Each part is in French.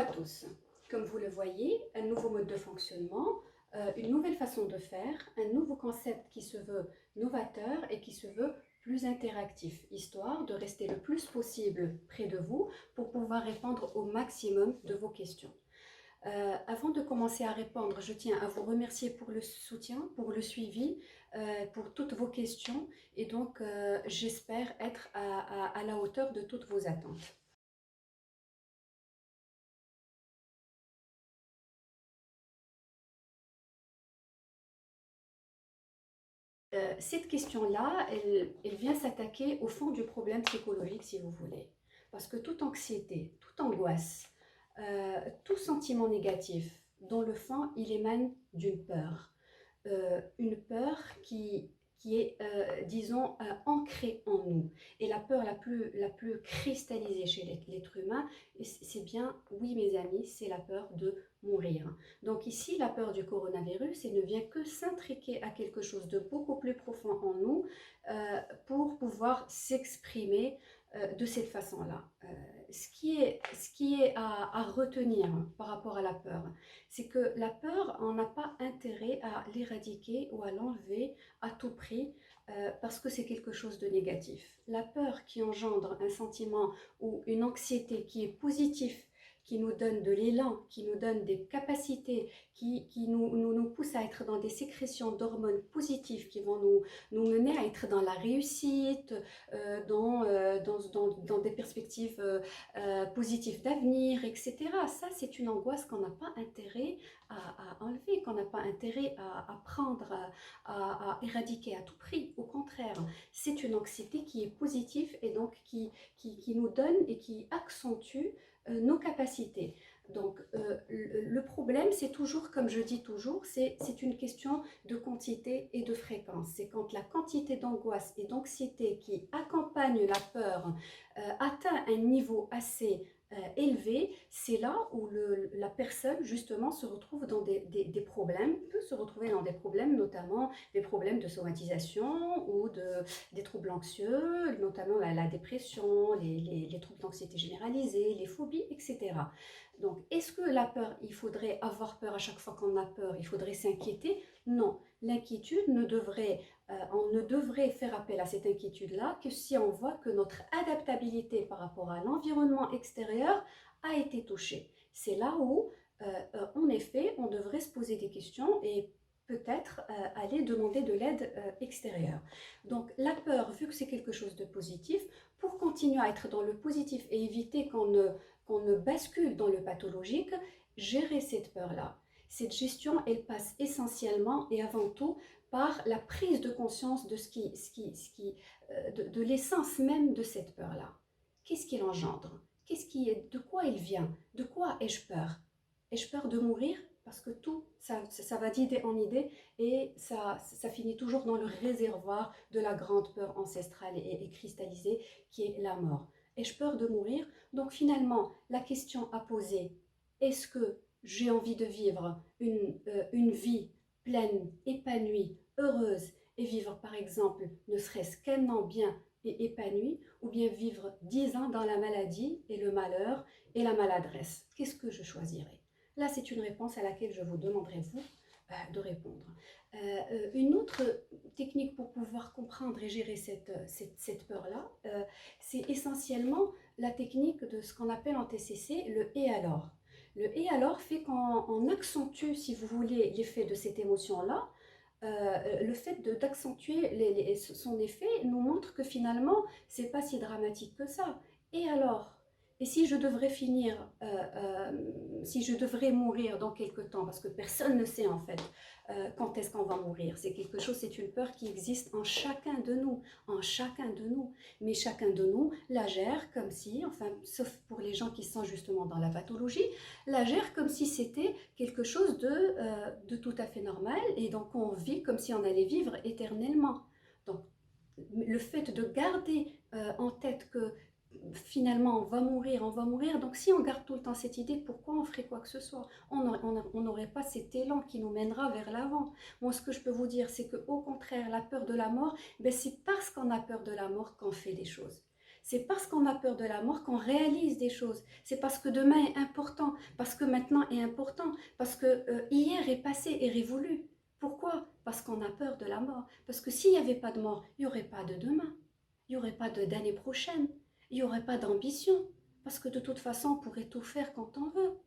tous. Comme vous le voyez, un nouveau mode de fonctionnement, une nouvelle façon de faire, un nouveau concept qui se veut novateur et qui se veut plus interactif, histoire de rester le plus possible près de vous pour pouvoir répondre au maximum de vos questions. Avant de commencer à répondre, je tiens à vous remercier pour le soutien, pour le suivi, pour toutes vos questions et donc j'espère être à la hauteur de toutes vos attentes. Cette question-là, elle vient s'attaquer au fond du problème psychologique, si vous voulez. Parce que toute anxiété, toute angoisse, tout sentiment négatif, dans le fond, il émane d'une peur. Une peur qui est, disons, ancrée en nous. Et la peur la plus cristallisée chez l'être humain, c'est bien, oui mes amis, c'est la peur de mourir. Donc ici, la peur du coronavirus, elle ne vient que s'intriquer à quelque chose de beaucoup plus profond en nous pour pouvoir s'exprimer de cette façon-là. Ce qui est à retenir par rapport à la peur, c'est que la peur, on n'a pas intérêt à l'éradiquer ou à l'enlever à tout prix parce que c'est quelque chose de négatif. La peur qui engendre un sentiment ou une anxiété qui est positif, qui nous donne de l'élan, qui nous donne des capacités, qui nous pousse à être dans des sécrétions d'hormones positives qui vont nous mener à être dans la réussite, dans des perspectives positives d'avenir, etc. Ça, c'est une angoisse qu'on n'a pas intérêt à enlever, qu'on n'a pas intérêt à prendre, à éradiquer à tout prix. Au contraire, c'est une anxiété qui est positive et donc qui nous donne et qui accentue nos capacités. Donc, le problème, c'est toujours, comme je dis toujours, c'est une question de quantité et de fréquence. C'est quand la quantité d'angoisse et d'anxiété qui accompagne la peur atteint un niveau assez élevé, c'est là où la personne justement se retrouve dans des problèmes, peut se retrouver dans des problèmes, notamment des problèmes de somatisation ou des troubles anxieux, notamment la dépression, les troubles d'anxiété généralisée, les phobies, etc. Donc, est-ce que la peur, il faudrait avoir peur à chaque fois qu'on a peur, il faudrait s'inquiéter? Non, l'inquiétude on ne devrait faire appel à cette inquiétude-là que si on voit que notre adaptabilité par rapport à l'environnement extérieur a été touchée. C'est là où, en effet, on devrait se poser des questions et peut-être aller demander de l'aide extérieure. Donc la peur, vu que c'est quelque chose de positif, pour continuer à être dans le positif et éviter qu'on ne bascule dans le pathologique, gérer cette peur-là. Cette gestion, elle passe essentiellement et avant tout par la prise de conscience de de l'essence même de cette peur-là. Qu'est-ce qu'il engendre? De quoi il vient? De quoi ai-je peur? Ai-je peur de mourir? Parce que tout, ça va d'idée en idée et ça finit toujours dans le réservoir de la grande peur ancestrale et cristallisée qui est la mort. Ai-je peur de mourir? Donc finalement, la question à poser, est-ce que j'ai envie de vivre une vie pleine, épanouie, heureuse et vivre par exemple ne serait-ce qu'un an bien et épanoui ou bien vivre 10 ans dans la maladie et le malheur et la maladresse? Qu'est-ce que je choisirais? Là, c'est une réponse à laquelle je vous demanderai, vous, de répondre. Une autre technique pour pouvoir comprendre et gérer cette peur-là, c'est essentiellement la technique de ce qu'on appelle en TCC le « et alors ». Le « et alors » fait qu'on accentue, si vous voulez, l'effet de cette émotion-là. Le fait d'accentuer son effet nous montre que finalement, c'est pas si dramatique que ça. Et alors? Et si je devrais si je devrais mourir dans quelque temps, parce que personne ne sait en fait quand est-ce qu'on va mourir. C'est quelque chose, c'est une peur qui existe en chacun de nous. Mais chacun de nous la gère comme si, enfin, sauf pour les gens qui sont justement dans la pathologie, la gère comme si c'était quelque chose de tout à fait normal et donc on vit comme si on allait vivre éternellement. Donc le fait de garder en tête que finalement on va mourir, donc si on garde tout le temps cette idée, pourquoi on ferait quoi que ce soit? On n'aurait pas cet élan qui nous mènera vers l'avant. Moi ce que je peux vous dire, c'est qu'au contraire, la peur de la mort, ben, c'est parce qu'on a peur de la mort qu'on fait des choses. C'est parce qu'on a peur de la mort qu'on réalise des choses. C'est parce que demain est important, parce que maintenant est important, parce que hier est passé et révolu. Pourquoi? Parce qu'on a peur de la mort. Parce que s'il n'y avait pas de mort, il n'y aurait pas de demain, il n'y aurait pas d'année prochaine, il n'y aurait pas d'ambition. Parce que de toute façon, on pourrait tout faire quand on veut.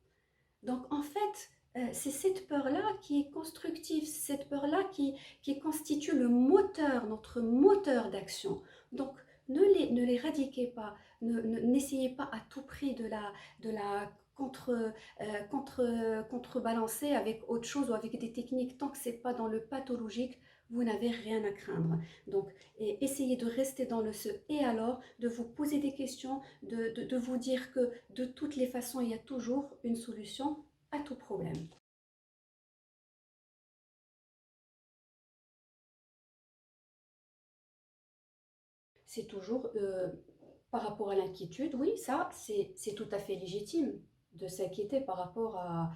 Donc en fait, c'est cette peur-là qui est constructive, cette peur-là qui constitue le moteur, notre moteur d'action. Donc ne l'éradiquez pas, n'essayez pas à tout prix de la contrebalancer avec autre chose ou avec des techniques. Tant que ce n'est pas dans le pathologique, vous n'avez rien à craindre. Donc, essayez de rester dans le ce et alors, de vous poser des questions, de vous dire que de toutes les façons, il y a toujours une solution à tout problème. C'est toujours par rapport à l'inquiétude, oui, ça, c'est tout à fait légitime de s'inquiéter par rapport à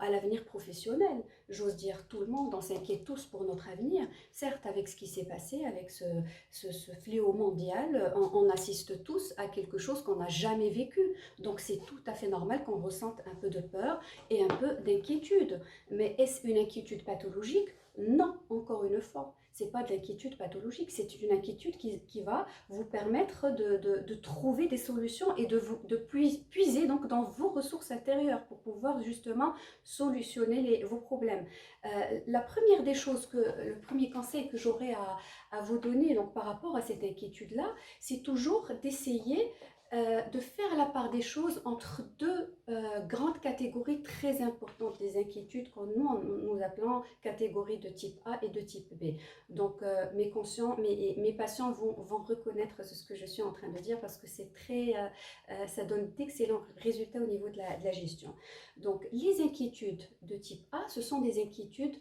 l'avenir professionnel. J'ose dire, tout le monde, on s'inquiète tous pour notre avenir. Certes, avec ce qui s'est passé, avec ce fléau mondial, on assiste tous à quelque chose qu'on n'a jamais vécu. Donc c'est tout à fait normal qu'on ressente un peu de peur et un peu d'inquiétude. Mais est-ce une inquiétude pathologique? Non, encore une fois. C'est pas de l'inquiétude pathologique, c'est une inquiétude qui va vous permettre de trouver des solutions et de puiser donc dans vos ressources intérieures pour pouvoir justement solutionner vos problèmes. La première des choses, le premier conseil que j'aurais à vous donner donc, par rapport à cette inquiétude-là, c'est toujours d'essayer de faire la part des choses entre deux grandes catégories très importantes des inquiétudes que nous appelons catégories de type A et de type B. Donc mes patients vont reconnaître ce que je suis en train de dire parce que c'est ça donne d'excellents résultats au niveau de la gestion. Donc les inquiétudes de type A, ce sont des inquiétudes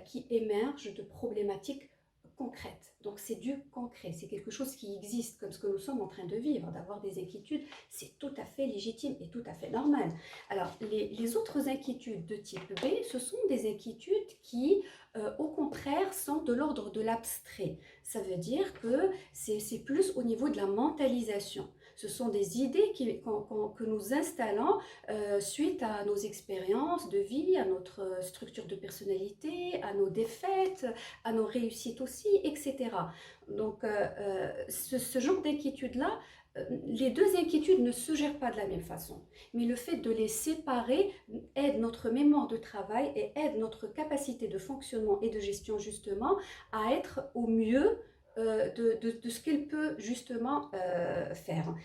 qui émergent de problématiques concrètes. Donc c'est du concret, c'est quelque chose qui existe comme ce que nous sommes en train de vivre, d'avoir des inquiétudes, c'est tout à fait légitime et tout à fait normal. Alors les autres inquiétudes de type B, ce sont des inquiétudes qui au contraire sont de l'ordre de l'abstrait. Ça veut dire que c'est plus au niveau de la mentalisation. Ce sont des idées que nous installons suite à nos expériences de vie, à notre structure de personnalité, à nos défaites, à nos réussites aussi, etc. Donc, ce genre d'inquiétude-là, les deux inquiétudes ne se gèrent pas de la même façon. Mais le fait de les séparer aide notre mémoire de travail et aide notre capacité de fonctionnement et de gestion justement à être au mieux de ce qu'elle peut justement faire.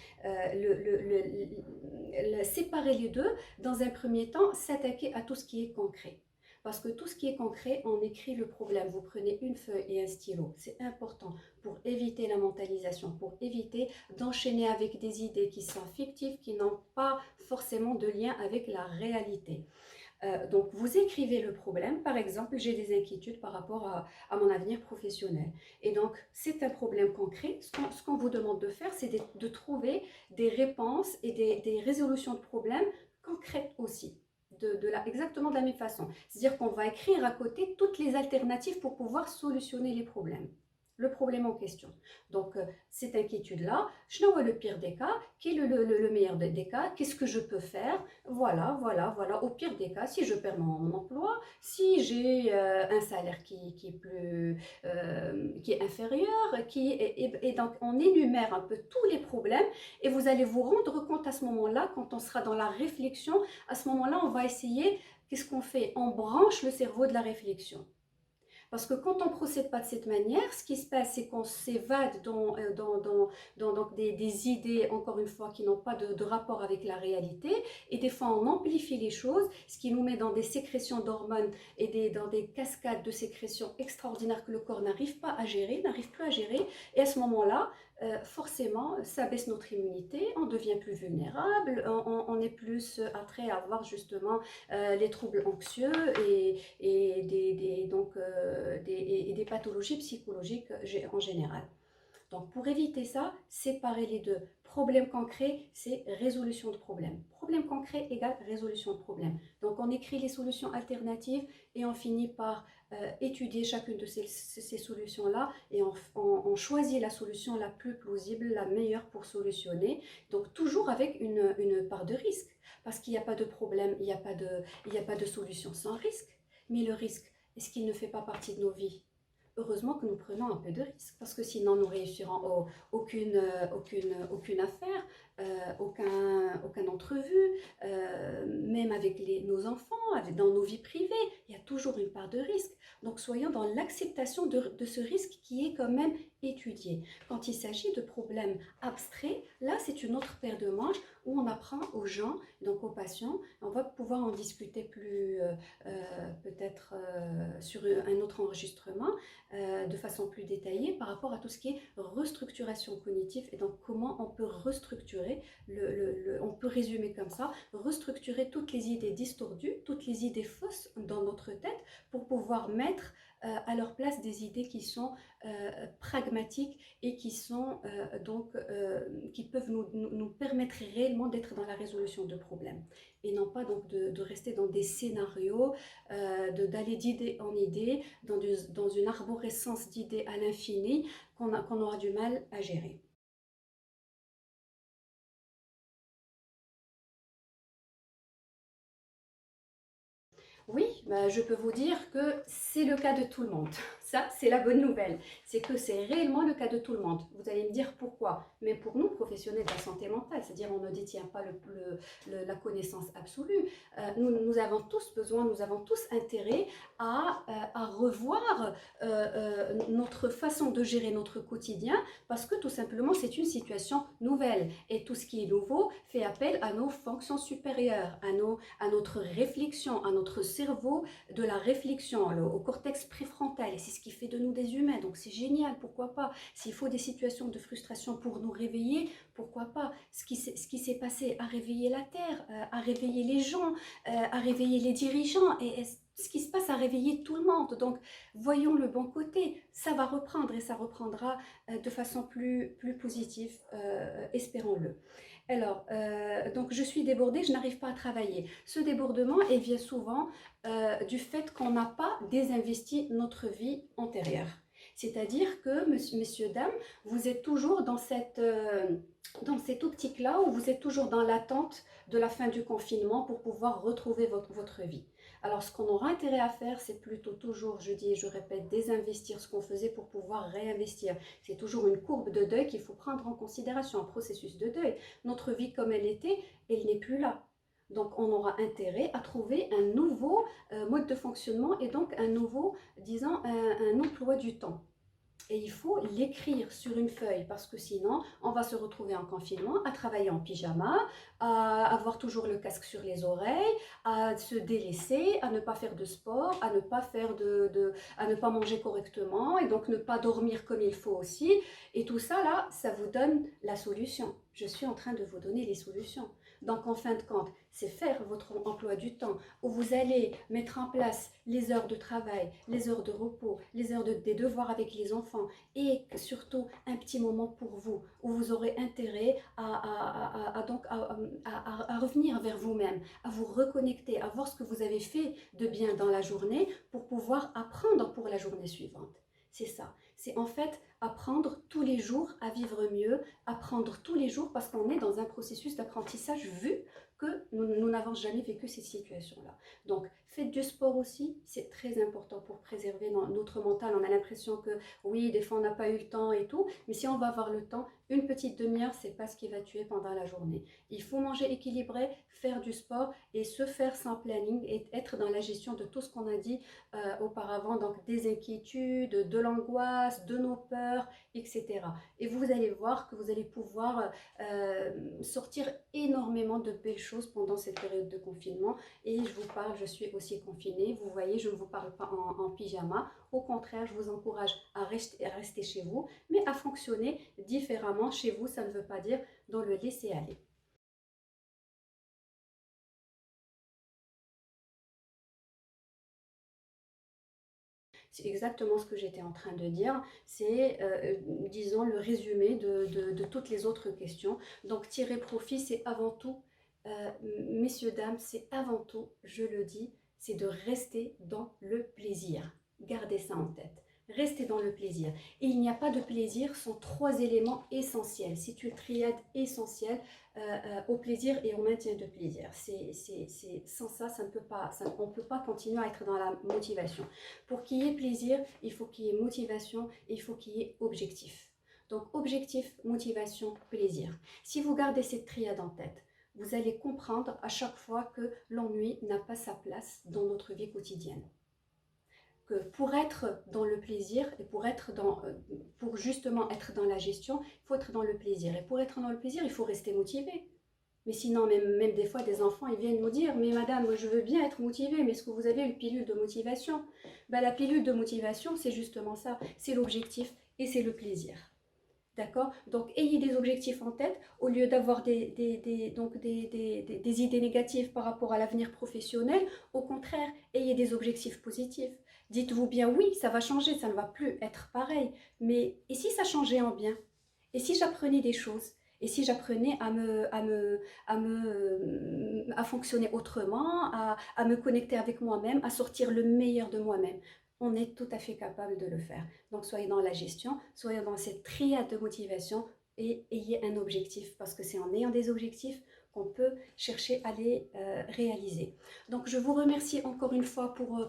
Séparer les deux, dans un premier temps, s'attaquer à tout ce qui est concret. Parce que tout ce qui est concret, on écrit le problème. Vous prenez une feuille et un stylo. C'est important pour éviter la mentalisation, pour éviter d'enchaîner avec des idées qui sont fictives, qui n'ont pas forcément de lien avec la réalité. Donc, vous écrivez le problème. Par exemple, j'ai des inquiétudes par rapport à mon avenir professionnel. Et donc, c'est un problème concret. Ce qu'on vous demande de faire, c'est de trouver des réponses et des résolutions de problèmes concrètes aussi. Exactement de la même façon. C'est-à-dire qu'on va écrire à côté toutes les alternatives pour pouvoir solutionner les problèmes. Le problème en question. Donc, cette inquiétude-là, je n'envoie le pire des cas, qui est le meilleur des cas, qu'est-ce que je peux faire? Voilà, voilà, voilà. Au pire des cas, si je perds mon emploi, si j'ai un salaire qui est inférieur, et donc on énumère un peu tous les problèmes et vous allez vous rendre compte à ce moment-là, quand on sera dans la réflexion, à ce moment-là, on va essayer, qu'est-ce qu'on fait? On branche le cerveau de la réflexion. Parce que quand on ne procède pas de cette manière, ce qui se passe, c'est qu'on s'évade dans des idées, encore une fois, qui n'ont pas de rapport avec la réalité. Et des fois, on amplifie les choses, ce qui nous met dans des sécrétions d'hormones et dans des cascades de sécrétions extraordinaires que le corps n'arrive pas à gérer, n'arrive plus à gérer. Et à ce moment-là, forcément, ça baisse notre immunité, on devient plus vulnérable, on est plus attrait à avoir justement les troubles anxieux et des pathologies psychologiques en général. Donc pour éviter ça, séparer les deux. Problème concret, c'est résolution de problème. Problème concret égale résolution de problème. Donc on écrit les solutions alternatives et on finit par étudier chacune de ces solutions-là et on choisit la solution la plus plausible, la meilleure pour solutionner. Donc toujours avec une part de risque, parce qu'il n'y a pas de problème, il n'y a pas de solution sans risque. Mais le risque, est-ce qu'il ne fait pas partie de nos vies? Heureusement que nous prenons un peu de risque, parce que sinon nous réussirons aucune affaire, aucune entrevue, même avec nos enfants, dans nos vies privées, il y a toujours une part de risque. Donc soyons dans l'acceptation de ce risque qui est quand même étudié. Quand il s'agit de problèmes abstraits, là c'est une autre paire de manches où on apprend aux gens, donc aux patients, on va pouvoir en discuter plus peut-être sur un autre enregistrement, de façon plus détaillée par rapport à tout ce qui est restructuration cognitive et donc comment on peut restructurer, on peut résumer comme ça, restructurer toutes les idées distordues, toutes les idées fausses dans notre tête pour pouvoir mettre à leur place des idées qui sont pragmatiques et qui sont qui peuvent nous permettre réellement d'être dans la résolution de problèmes et non pas donc de rester dans des scénarios, d'aller d'idée en idée, dans une arborescence d'idées à l'infini qu'on aura du mal à gérer. Oui, bah, je peux vous dire que c'est le cas de tout le monde. Ça, c'est la bonne nouvelle. C'est que c'est réellement le cas de tout le monde. Vous allez me dire pourquoi. Mais pour nous, professionnels de la santé mentale, c'est-à-dire on ne détient pas la connaissance absolue, nous avons tous besoin, nous avons tous intérêt à revoir notre façon de gérer notre quotidien parce que tout simplement, c'est une situation nouvelle. Et tout ce qui est nouveau fait appel à nos fonctions supérieures, à notre réflexion, à notre cerveau, de la réflexion, au cortex préfrontal. Et c'est ce qui fait de nous des humains. Donc c'est génial, pourquoi pas? S'il faut des situations de frustration pour nous réveiller, pourquoi pas? Ce qui s'est passé a réveillé la Terre, a réveillé les gens, a réveillé les dirigeants. Et ce qui se passe a réveillé tout le monde. Donc voyons le bon côté. Ça va reprendre et ça reprendra de façon plus positive, espérons-le. Alors, donc je suis débordée, je n'arrive pas à travailler. Ce débordement, il vient souvent du fait qu'on n'a pas désinvesti notre vie antérieure. C'est-à-dire que, messieurs, dames, vous êtes toujours dans cette optique-là où vous êtes toujours dans l'attente de la fin du confinement pour pouvoir retrouver votre vie. Alors, ce qu'on aura intérêt à faire, c'est plutôt toujours, je dis et je répète, désinvestir ce qu'on faisait pour pouvoir réinvestir. C'est toujours une courbe de deuil qu'il faut prendre en considération, un processus de deuil. Notre vie comme elle était, elle n'est plus là. Donc, on aura intérêt à trouver un nouveau mode de fonctionnement et donc un nouveau, disons, un emploi du temps. Et il faut l'écrire sur une feuille parce que sinon, on va se retrouver en confinement, à travailler en pyjama, à avoir toujours le casque sur les oreilles, à se délaisser, à ne pas faire de sport, à ne pas à ne pas manger correctement et donc ne pas dormir comme il faut aussi. Et tout ça là, ça vous donne la solution. Je suis en train de vous donner les solutions. Donc en fin de compte, c'est faire votre emploi du temps où vous allez mettre en place les heures de travail, les heures de repos, les heures des devoirs avec les enfants et surtout un petit moment pour vous où vous aurez intérêt à revenir vers vous-même, à vous reconnecter, à voir ce que vous avez fait de bien dans la journée pour pouvoir apprendre pour la journée suivante. C'est ça. C'est en fait apprendre tous les jours à vivre mieux, apprendre tous les jours parce qu'on est dans un processus d'apprentissage vu que nous n'avons jamais vécu ces situations-là. Donc, faites du sport aussi, c'est très important pour préserver notre mental. On a l'impression que oui, des fois on n'a pas eu le temps et tout, mais si on va avoir le temps, une petite demi-heure, c'est pas ce qui va tuer pendant la journée. Il faut manger équilibré, faire du sport et se faire sans planning et être dans la gestion de tout ce qu'on a dit auparavant, donc des inquiétudes, de l'angoisse, de nos peurs, etc. Et vous allez voir que vous allez pouvoir sortir énormément de belles choses pendant cette période de confinement. Et je vous parle, je suis aussi confinée. Vous voyez, je ne vous parle pas en pyjama. Au contraire, je vous encourage à rester chez vous, mais à fonctionner différemment chez vous. Ça ne veut pas dire dans le laisser-aller. C'est exactement ce que j'étais en train de dire. C'est, disons, le résumé de toutes les autres questions. Donc, tirer profit, c'est avant tout, euh, messieurs, dames, c'est avant tout, je le dis, c'est de rester dans le plaisir. Gardez ça en tête. Restez dans le plaisir. Et il n'y a pas de plaisir sans trois éléments essentiels. C'est une triade essentielle au plaisir et au maintien de plaisir. Sans ça, ça ne peut pas, on ne peut pas continuer à être dans la motivation. Pour qu'il y ait plaisir, il faut qu'il y ait motivation et il faut qu'il y ait objectif. Donc objectif, motivation, plaisir. Si vous gardez cette triade en tête, vous allez comprendre à chaque fois que l'ennui n'a pas sa place dans notre vie quotidienne. Que pour être dans le plaisir et pour justement être dans la gestion, il faut être dans le plaisir. Et pour être dans le plaisir, il faut rester motivé. Mais sinon, même des fois, des enfants, ils viennent nous dire, mais madame, je veux bien être motivée, mais est-ce que vous avez une pilule de motivation? Ben, la pilule de motivation, c'est justement ça, c'est l'objectif et c'est le plaisir. D'accord? Donc, ayez des objectifs en tête au lieu d'avoir des idées négatives par rapport à l'avenir professionnel. Au contraire, ayez des objectifs positifs. Dites-vous bien, oui, ça va changer, ça ne va plus être pareil. Mais et si ça changeait en bien? Et si j'apprenais des choses? Et si j'apprenais à fonctionner autrement, à me connecter avec moi-même, à sortir le meilleur de moi-même? On est tout à fait capable de le faire. Donc, soyez dans la gestion, soyez dans cette triade de motivation et ayez un objectif parce que c'est en ayant des objectifs qu'on peut chercher à les réaliser. Donc, je vous remercie encore une fois pour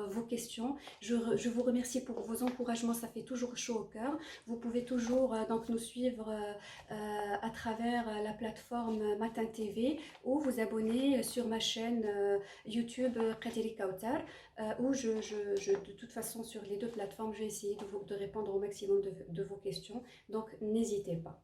vos questions. Je vous remercie pour vos encouragements, ça fait toujours chaud au cœur. Vous pouvez toujours donc nous suivre à travers la plateforme Matin TV ou vous abonner sur ma chaîne YouTube Qadiri Kautar où de toute façon sur les deux plateformes, je vais essayer de répondre au maximum de vos questions. Donc, n'hésitez pas.